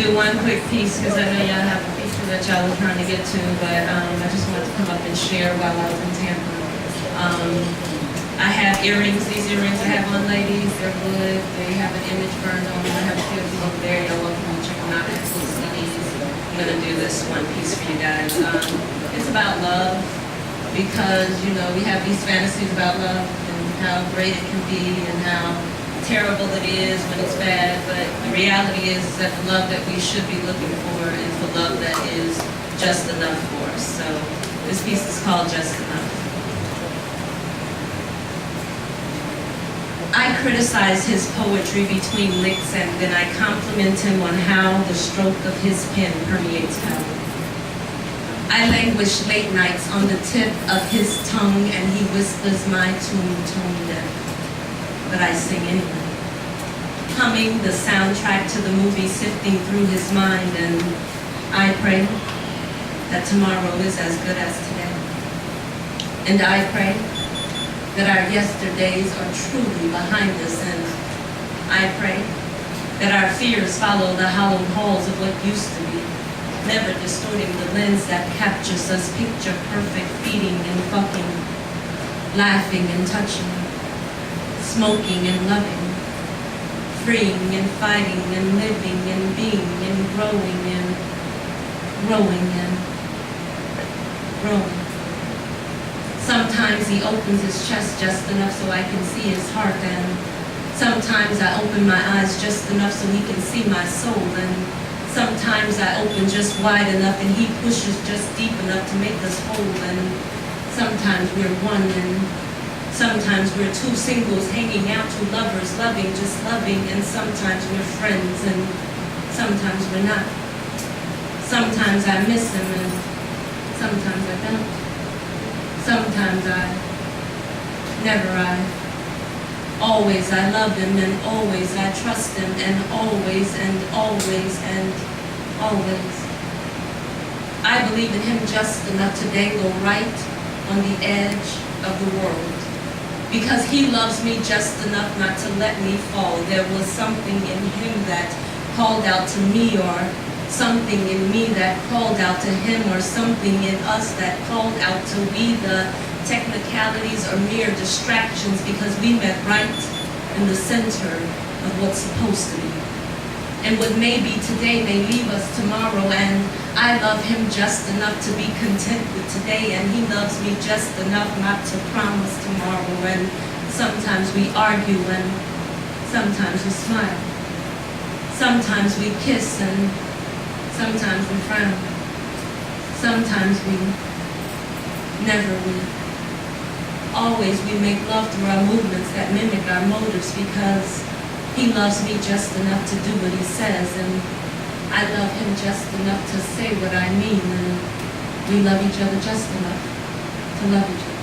do one quick piece because I know y'all have a piece that y'all are trying to get to, but I just wanted to come up and share while I was in Tampa. I have earrings. These earrings I have on, ladies, they're good. They have an image burned on them. I have a few of them over there. You're welcome to check them out. I have some CDs. I'm going to do this one piece for you guys. It's about love because, you know, we have these fantasies about love and how great it can be and how terrible it is when it's bad, but the reality is that the love that we should be looking for is the love that is just enough for us. So this piece is called Just Enough. I criticize his poetry between licks and then I compliment him on how the stroke of his pen permeates power. I languish late nights on the tip of his tongue and he whispers my tune tone deaf, but I sing anyway. Humming the soundtrack to the movie sifting through his mind, and I pray that tomorrow is as good as today. And I pray that our yesterdays are truly behind us, and I pray that our fears follow the hollowed halls of what used to be, never distorting the lens that captures us picture perfect feeding and fucking, laughing and touching, smoking and loving, freeing and fighting and living and being and growing and growing and growing. Sometimes he opens his chest just enough so I can see his heart, and sometimes I open my eyes just enough so he can see my soul, and sometimes I open just wide enough and he pushes just deep enough to make us whole, and sometimes we're one and sometimes we're two singles hanging out, two lovers loving, just loving, and sometimes we're friends and sometimes we're not. Sometimes I miss him and sometimes I don't. Sometimes always I love him and always I trust him and always and always and always. I believe in him just enough to dangle right on the edge of the world because he loves me just enough not to let me fall. There was something in him that called out to me, or something in me that called out to him, or something in us that called out to we. The technicalities are mere distractions because we met right in the center of what's supposed to be. And what may be today may leave us tomorrow, and I love him just enough to be content with today, and he loves me just enough not to promise tomorrow. And sometimes we argue and sometimes we smile. Sometimes we kiss and sometimes we frown. Sometimes we never will. Always we make love through our movements that mimic our motives because he loves me just enough to do what he says, and I love him just enough to say what I mean, and we love each other just enough to love each other.